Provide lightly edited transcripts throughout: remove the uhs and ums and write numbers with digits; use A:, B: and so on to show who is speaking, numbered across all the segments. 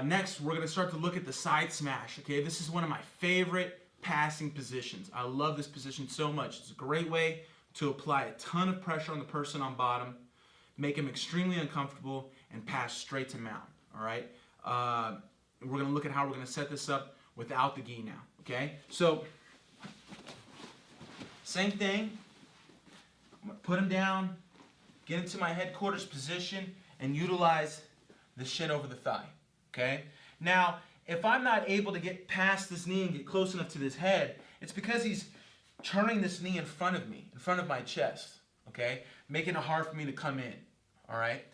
A: Next, we're going to start to look at the side smash. Okay, this is one of my favorite passing positions. I love this position so much. It's a great way to apply a ton of pressure on the person on bottom, make him extremely uncomfortable, and pass straight to mount. All right. We're going to look at how we're going to set this up without the gi now. Okay. So same thing. I'm going to put him down, get into my headquarters position, and utilize the shin over the thigh. Okay. Now, if I'm not able to get past this knee and get close enough to this head, it's because he's turning this knee in front of me, in front of my chest, okay? Making it hard for me to come in, all right?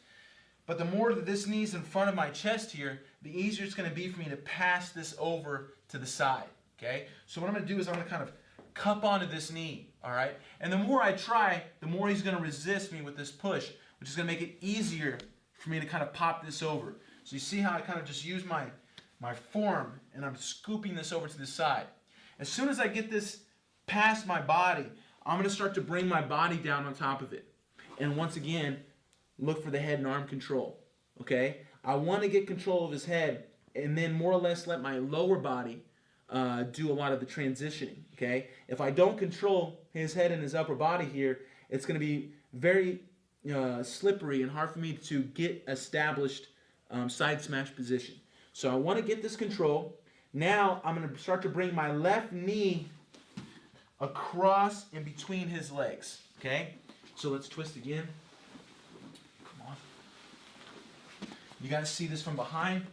A: But the more that this knee's in front of my chest here, the easier it's going to be for me to pass this over to the side, okay? So what I'm going to do is I'm going to kind of cup onto this knee, all right? And the more I try, the more he's going to resist me with this push, which is going to make it easier for me to kind of pop this over. So you see how I kind of just use my forearm and I'm scooping this over to the side. As soon as I get this past my body, I'm going to start to bring my body down on top of it. And once again, look for the head and arm control. Okay? I want to get control of his head and then more or less let my lower body do a lot of the transitioning. Okay? If I don't control his head and his upper body here, it's going to be very slippery and hard for me to get established side smash position. So I want to get this control. Now I'm going to start to bring my left knee across in between his legs. Okay? So let's twist again. Come on. You got to see this from behind.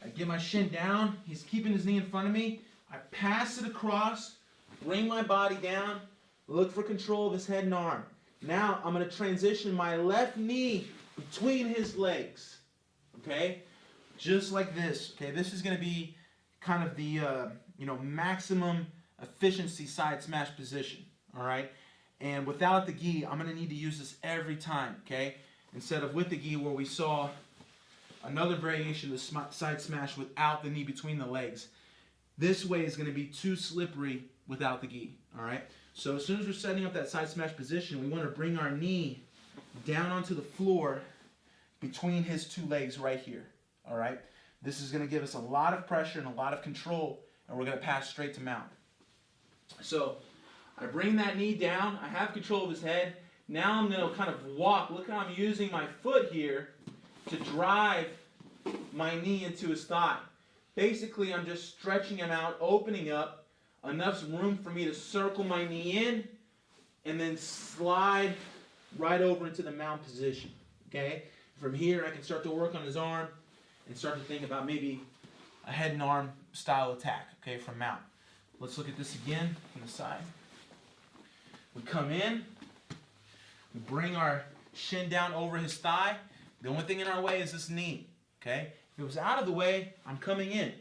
A: I get my shin down. He's keeping his knee in front of me. I pass it across, bring my body down, look for control of his head and arm. Now I'm going to transition my left knee between his legs. Okay? Just like this. Okay, this is going to be kind of the maximum efficiency side smash position. All right, and without the gi, I'm going to need to use this every time. Okay, instead of with the gi, where we saw another variation of the side smash without the knee between the legs. This way is going to be too slippery without the gi. All right, so as soon as we're setting up that side smash position, we want to bring our knee down onto the floor between his two legs right here. All right, this is going to give us a lot of pressure and a lot of control, and we're going to pass straight to mount. So I bring that knee down. I have control of his head. Now I'm going to kind of walk. Look how I'm using my foot here to drive my knee into his thigh. Basically, I'm just stretching him out, opening up enough room for me to circle my knee in and then slide right over into the mount position. Okay? From here, I can start to work on his arm and start to think about maybe a head and arm style attack, okay, from mount. Let's look at this again from the side. We come in, we bring our shin down over his thigh. The only thing in our way is this knee, okay? If it was out of the way, I'm coming in.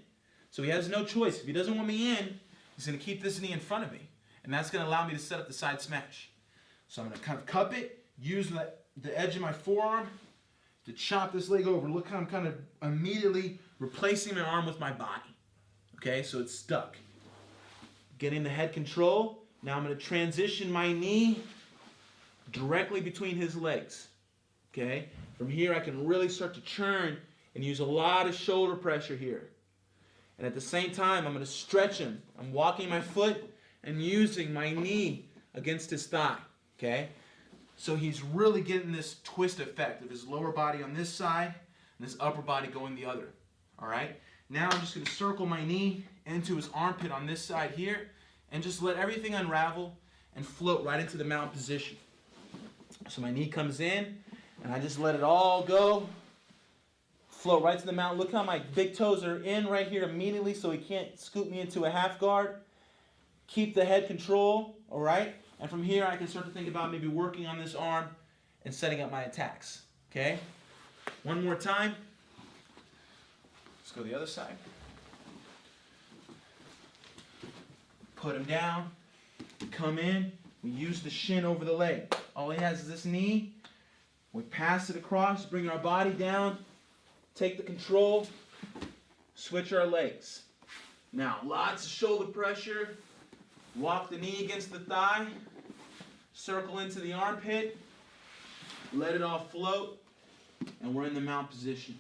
A: So he has no choice. If he doesn't want me in, he's going to keep this knee in front of me, and that's going to allow me to set up the side smash. So I'm going to kind of cup it, use the edge of my forearm to chop this leg over. Look how I'm kind of immediately replacing my arm with my body. Okay, so it's stuck. Getting the head control. Now I'm going to transition my knee directly between his legs. Okay, from here I can really start to churn and use a lot of shoulder pressure here. And at the same time, I'm going to stretch him. I'm walking my foot and using my knee against his thigh. Okay. So he's really getting this twist effect of his lower body on this side and his upper body going the other. All right. Now I'm just going to circle my knee into his armpit on this side here and just let everything unravel and float right into the mount position. So my knee comes in and I just let it all go. Float right to the mount. Look how my big toes are in right here immediately so he can't scoop me into a half guard. Keep the head control. All right. And from here, I can start to think about maybe working on this arm and setting up my attacks. Okay? One more time. Let's go the other side. Put him down. Come in. We use the shin over the leg. All he has is this knee. We pass it across, bring our body down, take the control, switch our legs. Now, lots of shoulder pressure. Walk the knee against the thigh, circle into the armpit, let it all float, and we're in the mount position.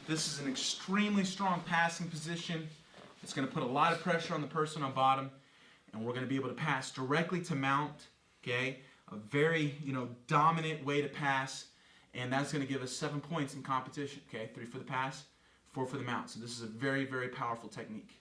A: This is an extremely strong passing position. It's going to put a lot of pressure on the person on bottom, and we're going to be able to pass directly to mount, okay? A very, dominant way to pass, and that's going to give us 7 points in competition, okay? 3 for the pass, 4 for the mount. So this is a very, very powerful technique.